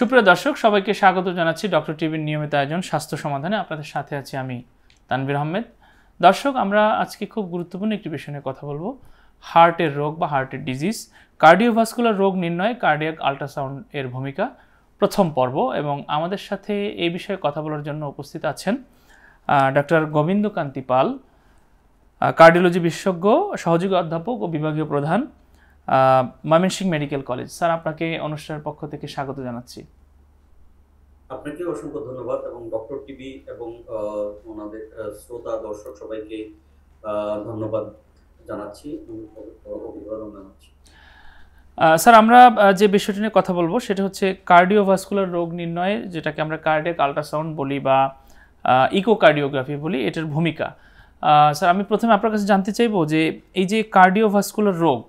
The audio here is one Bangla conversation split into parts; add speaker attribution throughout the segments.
Speaker 1: সুপ্রিয় দর্শক, সবাইকে স্বাগত জানাচ্ছি ডক্টর টিভির নিয়মিত আয়োজন স্বাস্থ্য সমাধানে। আপনাদের সাথে আছি আমি তানভীর আহমেদ। দর্শক, আমরা আজকে খুব গুরুত্বপূর্ণ একটি বিষয় নিয়ে কথা বলবো, হার্টের রোগ বা হার্টের ডিজিজ, কার্ডিওভাস্কুলার রোগ নির্ণয়ে কার্ডিয়াক আল্ট্রাসাউন্ড এর ভূমিকা, প্রথম পর্ব। এবং আমাদের সাথে এই বিষয়ে কথা বলার জন্য উপস্থিত আছেন ডক্টর গোবিন্দ কান্তি পাল, কার্ডিওলজি বিশেষজ্ঞ, সহযোগী অধ্যাপক ও বিভাগীয় প্রধান, ময়মনসিংহ মেডিকেল কলেজ। স্যার, আপনাকে অনুষ্ঠানের পক্ষ থেকে স্বাগত জানাচ্ছি।
Speaker 2: আপনাকে অসংখ্য ধন্যবাদ এবং ডক্টর টিভি এবং ওনাদের শ্রোতা দর্শক সবাইকে ধন্যবাদ জানাচ্ছি, অভিবাদন জানাচ্ছি।
Speaker 1: স্যার, আমরা যে বিষয়টি নিয়ে কথা বলবো সেটা হচ্ছে কার্ডিওভাস্কুলার রোগ নির্ণয়ে, যেটাকে আমরা কার্ডিয়াক আল্ট্রাসাউন্ড বলি বা ইকোকার্ডিওগ্রাফি বলি, এটার ভূমিকা। স্যার, আমি প্রথমে আপনার কাছে জানতে চাইবো যে এই যে কার্ডিওভাস্কুলার রোগ,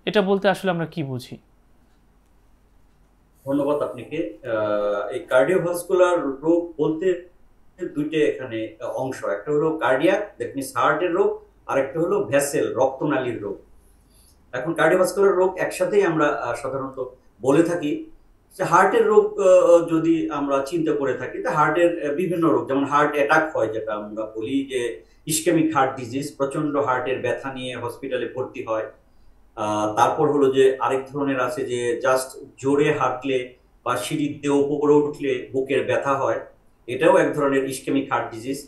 Speaker 1: এটা বলতে আসলে আমরা কি বুঝি?
Speaker 2: ধন্যবাদ আপনাকে। এই কার্ডিওভাস্কুলার রোগ বলতে দুইটা এখানে অংশ, একটা হলো কার্ডিয়াক, দ্যাট মিনস হার্টের রোগ, আর একটা হলো ভেসেল, রক্তনালীর রোগ। এখন কার্ডিওভাস্কুলার রোগ একসাথেই আমরা সাধারণত বলে থাকি। যে হার্টের রোগ যদি আমরা চিন্তা করে থাকি, তা হার্টের বিভিন্ন রোগ, যেমন হার্ট অ্যাটাক হয়, যেটা আমরা বলি যে ইসকেমিক হার্ট ডিজিজ, প্রচন্ড হার্টের ব্যথা নিয়ে হসপিটালে ভর্তি হয়। তারপর হলো যে আরেক ধরনের আছে যে জাস্ট জোরে হাঁটলে বা সিঁড়িতে উপরে উঠলে বুকের ব্যথা হয়, এটাও এক ধরনের ইসকেমিক হার্ট ডিজিজ,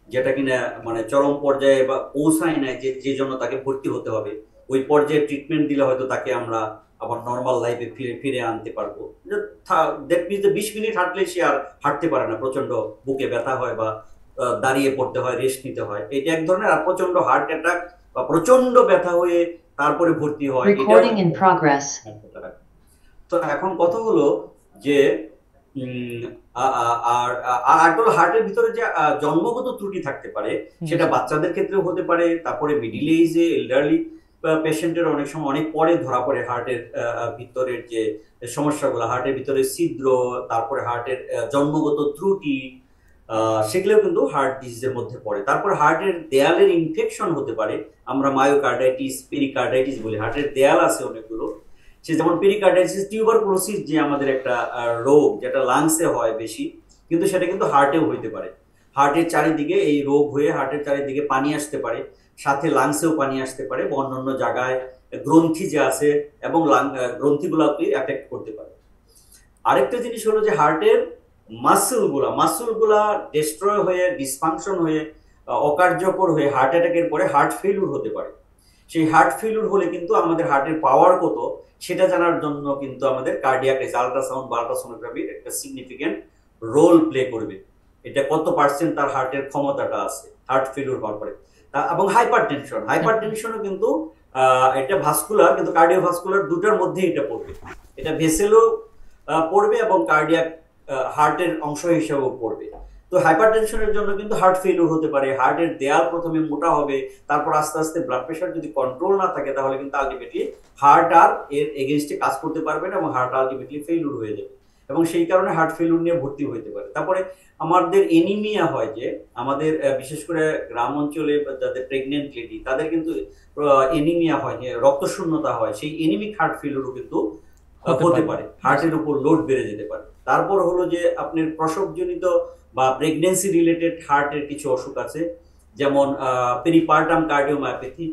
Speaker 2: যেটা কিনা মানে চরম পর্যায়ে বা পৌঁছায় না, যে জন্য তাকে ভর্তি হতে হবে। ওই পর্যায়ে ট্রিটমেন্ট দিলে হয়তো তাকে আমরা আবার নর্মাল লাইফে ফিরে আনতে পারবো। 20 মিনিট হাঁটলে সে আর হাঁটতে পারে না, প্রচন্ড বুকে ব্যথা হয় বা দাঁড়িয়ে পড়তে হয়, রেস্ট নিতে হয়, এটা এক ধরনের। আর প্রচন্ড হার্ট অ্যাটাক বা প্রচন্ড ব্যথা হয়ে তারপরে ভর্তি হয়, তো এখন কথা হলো যে আর আর হার্টের ভিতরে যে জন্মগত ত্রুটি থাকতে পারে, সেটা বাচ্চাদের ক্ষেত্রেও হতে পারে, তারপরে মিডিল এজে এল্ডারলি পেশেন্টের অনেক সময় অনেক পরে ধরা পড়ে হার্টের ভিতরের যে সমস্যাগুলো, হার্টের ভিতরে ছিদ্র, তারপরে হার্টের জন্মগত ত্রুটি, সেগুলোও কিন্তু হার্ট ডিজিজের মধ্যে পড়ে। তারপর হার্টের দেয়ালের ইনফেকশন হতে পারে, আমরা মায়োকার্ডাইটিস, পেরিকার্ডাইটিস বলি। হার্টের দেয়াল আছে অনেকগুলো, সে যেমন পেরিকার্ডাইটিস, টিউবারকুলোসিস যে আমাদের একটা রোগ, যেটা লাংসে হয় বেশি, কিন্তু সেটা কিন্তু হার্টেও হইতে পারে। হার্টের চারিদিকে এই রোগ হয়ে হার্টের চারিদিকে পানি আসতে পারে, সাথে লাংসেও পানি আসতে পারে, বা অন্যান্য জায়গায় গ্রন্থি যে আছে এবং গ্রন্থিগুলোকে অ্যাফেক্ট করতে পারে। আরেকটা জিনিস হলো যে হার্টের মাসলগুলা ডিস্ট্রয় হয়ে, ডিসফাংশন হয়ে, অকার্যকর হয়ে হার্ট অ্যাটাকের পরে হার্ট ফেলিউর হতে পারে। সেই হার্ট ফেলিউর হলে কিন্তু আমাদের হার্টের পাওয়ার কত সেটা জানার জন্য কিন্তু আমাদের কার্ডিয়াক আল্ট্রাসাউন্ড বা আল্ট্রাসোনোগ্রাফি একটা সিগনিফিকেন্ট রোল প্লে করবে। এটা কত পার্সেন্ট তার হার্টের ক্ষমতাটা আছে হার্ট ফেলিউর হওয়ার পরে। এবং হাইপারটেনশনও কিন্তু এটা ভাস্কুলার, কিন্তু কার্ডিওভাস্কুলার দুটার মধ্যে এটা পড়বে। এটা ভেসেলও পড়বে এবং কার্ডিয়াক হার্টের অংশ হিসেবেও পড়বে। তো হাইপারটেনশনের জন্য কিন্তু হার্ট ফেলিউর হতে পারে। হার্টের দেয়াল প্রথমে মোটা হবে, তারপর আস্তে আস্তে ব্লাড প্রেশার যদি কন্ট্রোল না থাকে, তাহলে কিন্তু আলটিমেটলি হার্ট আর এর এগেনস্টে কাজ করতে পারবে না এবং হার্ট আলটিমেটলি ফেলিউর হয়ে যাবে, এবং সেই কারণে হার্ট ফেলিউর নিয়ে ভর্তি হতে পারে। তারপরে আমাদের এনিমিয়া হয়, যে আমাদের বিশেষ করে গ্রাম অঞ্চলে যাদের প্রেগনেন্ট লেডি, তাদের কিন্তু এনিমিয়া হয়, যে রক্তশূন্যতা হয়, সেই এনিমিক হার্ট ফেলিউরও কিন্তু হতে পারে, হার্টের উপর লোড বেড়ে যেতে পারে। তারপর হলো যে আপনার প্রসবজনিত বা প্রেগনেন্সি রিলেটেড হার্টের কিছু অসুখ আছে, যেমন পেরিপার্টাম কার্ডিওমায়োপ্যাথি,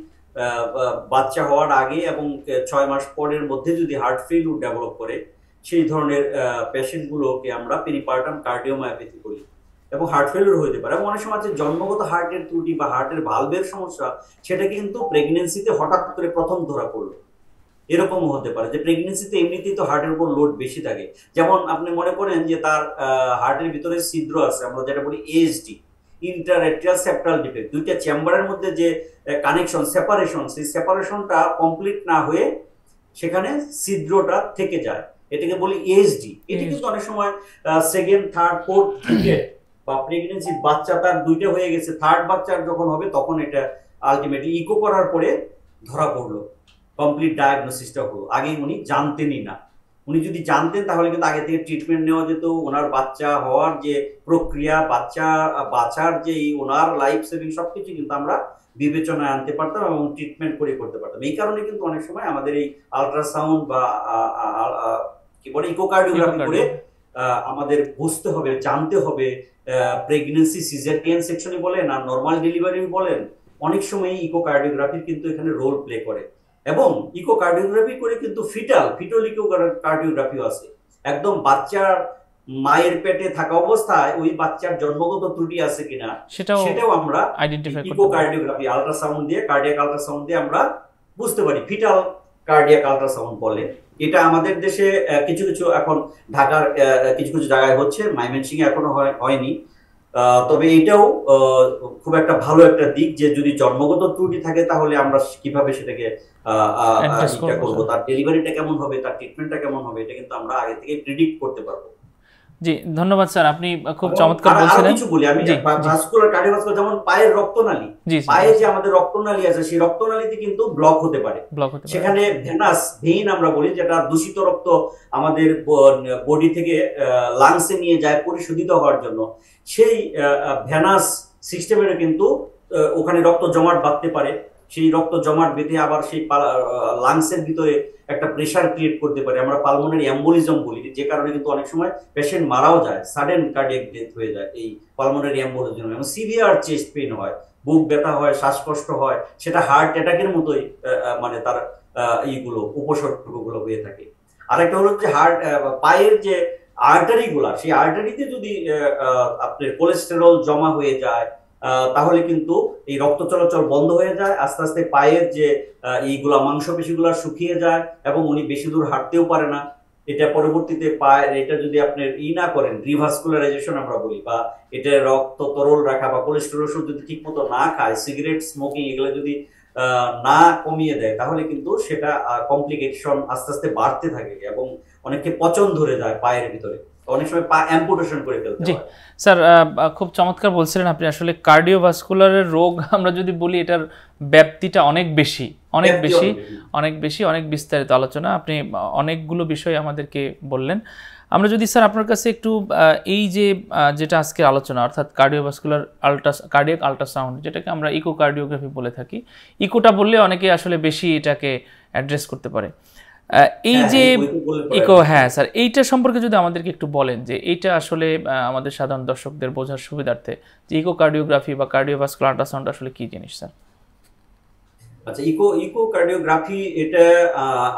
Speaker 2: বাচ্চা হওয়ার আগে এবং 6 মাস পরের মধ্যে যদি হার্ট ফেলিউর ডেভেলপ করে, সেই ধরনের পেশেন্টগুলোকে আমরা পেরিপার্টাম কার্ডিওমায়োপ্যাথি বলি, এবং হার্ট ফেলিউর হতে পারে। এবং অনেক সময় আছে জন্মগত হার্টের ত্রুটি বা হার্টের ভালভের সমস্যা, সেটা কিন্তু প্রেগনেন্সিতে হঠাৎ করে প্রথম ধরা পড়লো, এরকমও হতে পারে। যে প্রেগনেন্সিতে এমনিতেই তো হার্টের উপর লোড বেশি থাকে, যেমন আপনি মনে করেন যে তার হার্টের ভিতরে ছিদ্র আছে, আমরা যেটা বলি এএসডি, ইন্টারএট্রিয়াল সেপ্টাল ডিফেক্ট, দুইটা চেম্বারের মধ্যে যে কানেকশন, সেপারেশন, সেই সেপারেশনটা কমপ্লিট না হয়ে সেখানে ছিদ্রটা থেকে যায়, এটাকে বলি এএসডি। এটি কিন্তু অনেক সময় সেকেন্ড, থার্ড, ফোর্থ বা প্রেগনেন্সি বাচ্চা তার দুইটা হয়ে গেছে, থার্ড বাচ্চার যখন হবে তখন এটা আলটিমেটলি ইকো করার পরে ধরা পড়লো, কমপ্লিট ডায়াগনোসিসটা হলো। আগে উনি জানতেনই না। উনি যদি জানতেন তাহলে কিন্তু আগে থেকে ট্রিটমেন্ট নেওয়া যেত, ওনার বাচ্চা হওয়ার যে প্রক্রিয়া, বাচ্চার যে ওনার লাইফ সেভিং সবকিছু কিন্তু আমরা বিবেচনায় আনতে পারতাম এবং ট্রিটমেন্ট করতে পারতাম। এই কারণে কিন্তু অনেক সময় আমাদের এই আল্ট্রাসাউন্ড বা কি বলে ইকোকার্ডিওগ্রাফি করে আমাদের বুঝতে হবে, জানতে হবে। প্রেগনেন্সি সিজারিয়ান সেকশনে বলেন আর নর্মাল ডেলিভারি বলেন, অনেক সময় ইকোকার্ডিওগ্রাফির কিন্তু এখানে রোল প্লে করে। এবং ইকোকার্ডিওগ্রাফি করে কিন্তু ফিটাল ইকোকার্ডিওগ্রাফিও আছে। একদম বাচ্চার মায়ের পেটে থাকা অবস্থায় ওই বাচ্চার জন্মগত ত্রুটি আছে কিনা সেটাও আমরা ইকোকার্ডিওগ্রাফি আল্ট্রাসাউন্ড দিয়ে, কার্ডিয়াক আল্ট্রাসাউন্ড দিয়ে আমরা বুঝতে পারি। ফিটাল কার্ডিয়াক আল্ট্রাসাউন্ড বলে এটা। আমাদের দেশে কিছু কিছু এখন ঢাকার কিছু কিছু জায়গায় হচ্ছে, ময়মনসিংহে এখনো হয়নি। তবে এটাও খুব একটা ভালো একটা দিক যে যদি জন্মগত ত্রুটি থাকে তাহলে আমরা কিভাবে সেটাকে করবো, তার ডেলিভারিটা কেমন হবে, তার ট্রিটমেন্টটা কেমন হবে, এটা কিন্তু আমরা আগে থেকে প্রেডিক্ট করতে পারবো।
Speaker 1: জি, ধন্যবাদ স্যার, আপনি খুব চমৎকার বলছিলেন।
Speaker 2: কিছু বলি আমি, ভাস্কুলার কার্ডিওভাস্কুলার যেমন পায়ের রক্তনালী, পায়ে যে আমাদের রক্তনালী আছে সেই রক্তনালীতে কিন্তু ব্লক হতে পারে। সেখানে ভেনাস ভেইন আমরা বলি, যেটা দূষিত রক্ত আমাদের বডি থেকে লাংসে নিয়ে যায় পরিশোধিত হওয়ার জন্য, সেই ভেনাস সিস্টেমেরও কিন্তু ওখানে রক্ত জমাট বাঁধতে পারে। সেই রক্ত জমাট বেঁধে আবার সেই লাংসের ভিতরে একটা প্রেসার ক্রিয়েট করতে পারে, আমরা পালমোনারি এম্বোলিজম বলি, যে কারণে কিন্তু অনেক সময় পেশেন্ট মারাও যায়, সাডেন কার্ডিয়াক ডেথ হয়ে যায় এই পালমোনারি এম্বোলিজম। এবং সিভিয়ার চেস্ট পেইন হয়, বুক ব্যথা হয়, শ্বাসকষ্ট হয়, সেটা হার্ট অ্যাটাকের মতোই মানে তার এইগুলো উপসর্গগুলো হয়ে থাকে। আরেকটা হলো যে পায়ের যে আর্টারি গুলা, সেই আর্টারিতে যদি আপনার কোলেস্টেরল জমা হয়ে যায় তাহলে কিন্তু এই রক্ত চলাচল বন্ধ হয়ে যায়, আস্তে আস্তে পায়ের যে এইগুলা মাংসপেশিগুলা শুকিয়ে যায় এবং উনি বেশি দূর হাঁটতেও পারে না। এটা পরবর্তীতে পায়ের এটা যদি আপনি না করেন, রিভাস্কুলারাইজেশন আমরা বলি, বা এটা রক্ত তরল রাখা বা কোলেস্টেরল ওষুধ যদি ঠিক মতো না খায়, সিগারেট স্মোকিং এগুলো যদি না কমিয়ে দেয়, তাহলে কিন্তু সেটা কমপ্লিকেশন আস্তে আস্তে বাড়তে থাকে এবং অনেককে পচন ধরে যায় পায়ের ভিতরে, অনেক সময় পা অ্যাম্পুটেশন করে ফেলতে হয়।
Speaker 1: জি স্যার, খুব চমৎকার বলছিলেন আপনি। আসলে কার্ডিওভাস্কুলারের রোগ আমরা যদি বলি, এটার ব্যাপ্তিটা অনেক বেশি, অনেক বিস্তারিত আলোচনা। আপনি অনেকগুলো বিষয় আমাদেরকে বললেন। আমরা যদি স্যার আপনার কাছে একটু এই যে যেটা আজকের আলোচনা, অর্থাৎ কার্ডিওভাস্কুলার কার্ডিয়াক আল্ট্রাসাউন্ড, যেটাকে আমরা ইকোকার্ডিওগ্রাফি বলে থাকি, ইকোটা বললে অনেকে আসলে বেশি এটাকে অ্যাড্রেস করতে পারে। এই যে ইকো, হ্যাঁ স্যার, এইটা সম্পর্কে যদি আমাদেরকে একটু বলেন যে এইটা আসলে আমাদের সাধারণ দর্শকদের বোঝার সুবিধার্থে যে ইকোকার্ডিওগ্রাফি বা কার্ডিওভাস্কুলার আল্ট্রাসাউন্ড আসলে কি জিনিস স্যার?
Speaker 2: আচ্ছা, ইকোকার্ডিওগ্রাফি এটা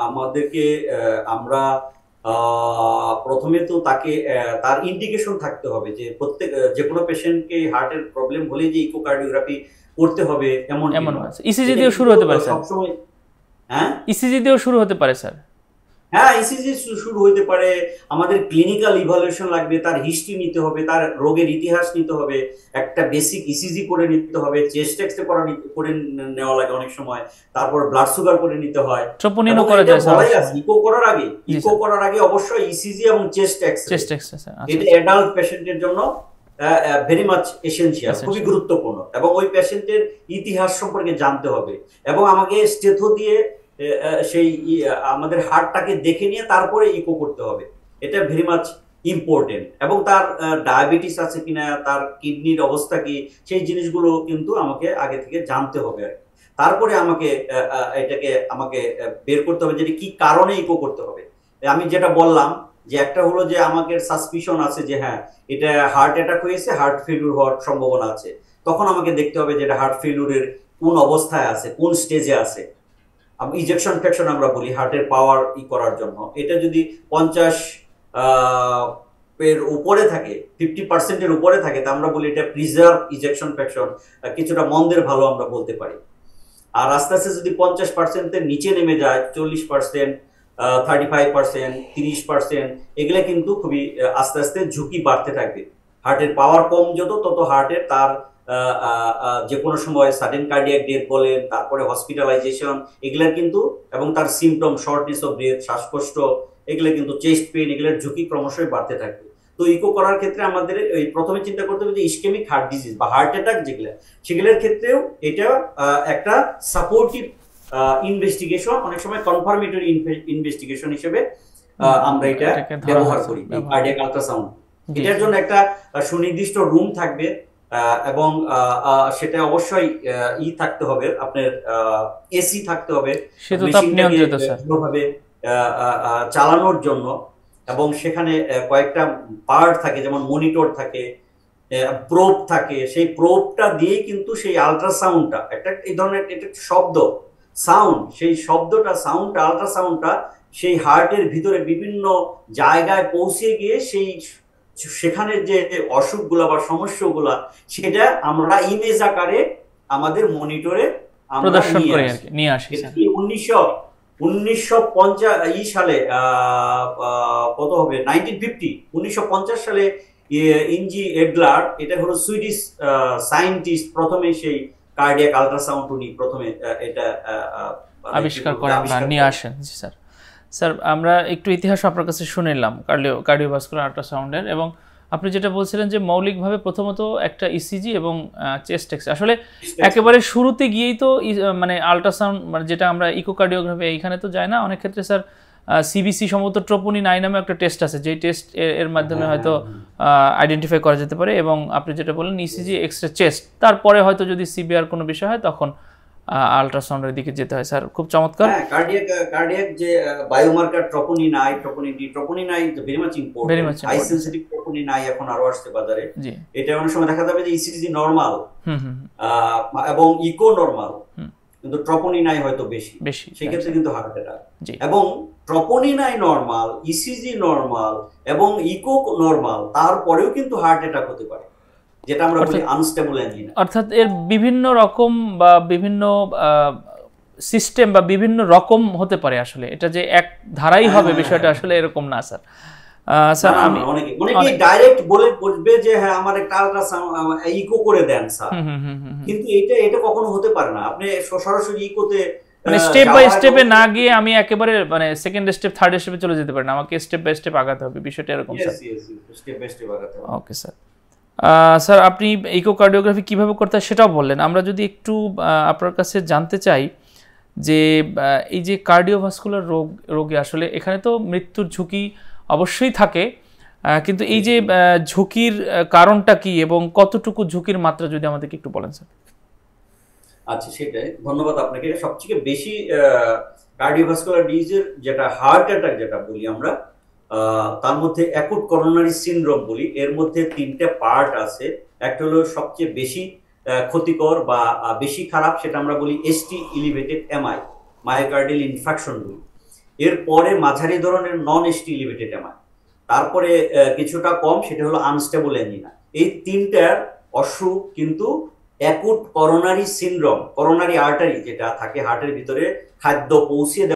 Speaker 2: আমাদেরকে আমরা প্রথমে তো তাকে তার ইন্ডিকেশন থাকতে হবে যে প্রত্যেক যে কোনো পেশেন্টকে হার্টের প্রবলেম হলে যে ইকোকার্ডিওগ্রাফি করতে হবে এমন
Speaker 1: ইসিজি দিয়েও শুরু হতে পারে স্যার।
Speaker 2: সবসময় হ্যাঁ,
Speaker 1: ইসিজি দিয়েও শুরু হতে পারে স্যার।
Speaker 2: হ্যাঁ, ইসিজি শুরু হতে পারে। আমাদের ক্লিনিক্যাল ইভালুয়েশন লাগবে, তার হিস্ট্রি নিতে হবে, তার রোগের ইতিহাস নিতে হবে, একটা বেসিক ইসিজি করে নিতে হবে, চেস্ট এক্স-রে করে নেওয়া লাগে অনেক সময়, তারপর ব্লাড সুগার করে নিতে হয়,
Speaker 1: ট্রোপোনিনও করা যায় স্যার।
Speaker 2: ইকো করার আগে অবশ্যই ইসিজি এবং চেস্ট এক্স-রে, এটা অ্যাডাল্ট পেশেন্টের জন্য ভেরি মাচ এসেনশিয়াল, খুবই গুরুত্বপূর্ণ। এবং ওই পেশেন্টের ইতিহাস সম্পর্কে জানতে হবে এবং আমাকে স্টেথো দিয়ে সেই আমাদের হার্টটাকে দেখে নিয়ে তারপরে ইকো করতে হবে, এটা ভেরি মাচ ইম্পর্টেন্ট। এবং তার ডায়াবেটিস আছে কিনা, তার কিডনির অবস্থা কি, সেই জিনিসগুলো কিন্তু আমাকে আগে থেকে জানতে হবে। তারপরে আমাকে বের করতে হবে যে কি কারণে ইকো করতে হবে। আমি যেটা বললাম যে একটা হলো যে আমাকে সাসপিশন আছে যে হ্যাঁ এটা হার্ট অ্যাটাক হয়েছে, হার্ট ফেলিউর হওয়ার সম্ভাবনা আছে, তখন আমাকে দেখতে হবে যে এটা হার্ট ফেলিউরের কোন অবস্থায় আছে, কোন স্টেজে আছে। ইজেকশন ফ্র্যাকশন আমরা বলি হার্টের পাওয়ার করার জন্য, এটা যদি 50 এর উপরে থাকে, 50% এর উপরে থাকে, তা আমরা বলি এটা প্রিজার্ভ ইজেকশন ফ্র্যাকশন, কিছুটা মন্দের ভালো আমরা বলতে পারি। আর আস্তে আস্তে যদি 50% এর নিচে নেমে যায়, 40%, 35%, 30%, এগুলো কিন্তু খুবই আস্তে আস্তে ঝুঁকি বাড়তে থাকবে। হার্টের পাওয়ার কম যত, তত হার্টের তার যে কোনো সময় সাডেন কার্ডিয়াক ডেথ বলেন, তারপরে হসপিটালাইজেশন, এগুলার কিন্তু এবং তার সিমটম শর্টনেস অফ ব্রেথ, শ্বাসকষ্ট, এগুলো কিন্তু চেস্ট পেইন, এগুলোর ঝুঁকি ক্রমশই বাড়তে থাকবে। তো ইকো করার ক্ষেত্রে আমাদের প্রথমে চিন্তা করতে হবে যে ইসকেমিক হার্ট ডিজিজ বা হার্ট অ্যাটাক যেগুলো, সেগুলোর ক্ষেত্রেও এটা একটা সাপোর্টিভ ইনভেস্টিগেশন, অনেক সময় কনফার্মেটরি ইনভেস্টিগেশন হিসেবে আমরা এটা ব্যবহার করি, কার্ডিয়াক আল্ট্রাসাউন্ড। এটার জন্য একটা সুনির্দিষ্ট রুম থাকবে এবং সেটা অবশ্যই থাকতে হবে, আপনার এসি থাকতে হবে ভাবে চালানোর জন্য। এবং সেখানে কয়েকটা পার্ট থাকে, যেমন মনিটর থাকে, প্রোব থাকে। সেই প্রোবটা দিয়েই কিন্তু সেই আল্ট্রাসাউন্ডটা, একটা এই ধরনের একটা শব্দ সাউন্ড, সেই সাউন্ডটা আল্ট্রাসাউন্ডটা সেই হার্টের ভিতরে বিভিন্ন জায়গায় পৌঁছে গিয়ে সেখানে যে অসুখগুলা বা সমস্যাগুলা সেটা আমরা ইমেজ আকারে আমাদের মনিটরে আমরা
Speaker 1: প্রদর্শন করে আর কি নিয়ে আসি।
Speaker 2: 1950 সালে কত হবে 1950 সালে ইনজি এডলার, এটা হলো সুইডিশ সায়েন্টিস্ট, প্রথমে সেই কার্ডিয়াক আল্ট্রাসাউন্ড উনি প্রথমে এটা
Speaker 1: আবিষ্কার করেন বা নিয়ে আসেন। জি স্যার। স্যার আমরা একটু ইতিহাস আপনার কাছে শুনে নিলাম কার্ডিওভাস্কুলার আল্ট্রাসাউন্ডের, এবং আপনি যেটা বলছিলেন যে মৌলিকভাবে প্রথমত একটা ইসিজি এবং চেস্ট এক্স, আসলে একেবারে শুরুতে গিয়েই তো মানে আল্ট্রাসাউন্ড মানে যেটা আমরা ইকোকার্ডিওগ্রাফি এইখানে তো যায় না, অনেক ক্ষেত্রে স্যার সিবিসি সম্ভবত ট্রোপোনিন আই নামে একটা টেস্ট আছে, যেই টেস্ট এর মাধ্যমে হয়তো আইডেন্টিফাই করা যেতে পারে, এবং আপনি যেটা বললেন ইসিজি এক্সরে চেস্ট, তারপরে হয়তো যদি সিভিআর কোনো বিষয় হয় তখন আল্ট্রাসাউন্ডের দিকে যেতে হয়। স্যার খুব চমৎকার।
Speaker 2: কার্ডিয়াক যে biomarker troponin I, troponin I very much important. High sensitive troponin I এখন আরো আসছে বাজারে। এটা অনেক সময় দেখা যাবে যে ইসিজি নরমাল এবং ইকো নরমাল, কিন্তু ট্রোপোনিন আই হয়তো বেশি, সেই ক্ষেত্রে কিন্তু হার্ট অ্যাটাক। এবং troponin I normal, ECG normal এবং ইকো নরমাল, তারপরেও কিন্তু হার্ট অ্যাটাক হতে পারে, যেটা আমরা বলি আনস্টেবল অ্যাঞ্জিনা।
Speaker 1: অর্থাৎ এর বিভিন্ন রকম বা বিভিন্ন সিস্টেম বা বিভিন্ন রকম হতে পারে, আসলে এটা যে এক ধারাই হবে বিষয়টা আসলে এরকম না স্যার। স্যার আমি
Speaker 2: অনেকেই ডাইরেক্ট বলবে যে হ্যাঁ আমার একটা আল্ট্রাসাউন্ড ইকো করে দেন স্যার, কিন্তু এটা কখনো হতে পারে না। আপনি সরাসরি ইকোতে
Speaker 1: মানে স্টেপ বাই স্টেপে না গিয়ে আমি একেবারে মানে সেকেন্ড স্টেপ থার্ড স্টেপে চলে যেতে পারি না, আমাকে স্টেপ বাই স্টেপ আগাতে হবে, বিষয়টা এরকম স্যার।
Speaker 2: স্টেপ বাই স্টেপ আগাতে হবে।
Speaker 1: Okay sir. স্যার আপনি ইকোকার্ডিওগ্রাফি কিভাবে করতে হয় সেটাও বললেন, আমরা যদি একটু আপনার কাছে জানতে চাই যে এই যে কার্ডিওভাস্কুলার রোগে আসলে এখানে তো মৃত্যুর ঝুঁকি অবশ্যই থাকে, কিন্তু এই যে ঝুঁকির কারণটা কি এবং কতটুকু ঝুঁকির মাত্রা যদি আমাদেরকে একটু বলেন স্যার।
Speaker 2: আচ্ছা, সেটাই, ধন্যবাদ আপনাকে। সবথেকে বেশি কার্ডিওভাস্কুলার ডিজিজের যেটা হার্ট অ্যাটাক যেটা বলি আমরা, তার মধ্যে অ্যাকুট করোনারি সিনড্রোম বলি, এর মধ্যে 3টে পার্ট আছে। একটা হলো সবচেয়ে বেশি ক্ষতিকর বা বেশি খারাপ, সেটা আমরা বলি ST elevated MI, myocardial infraction বলি। এরপরে মাঝারি ধরনের নন এসটি এলিভেটেড এমআই, তারপরে কিছুটা কম, সেটা হলো আনস্টেবল অ্যাঞ্জিনা। এই 3টার অসুখ কিন্তু acute coronary syndrome, coronary artery যেটা থাকে হার্টের ভিতরে খাদ্য পৌঁছে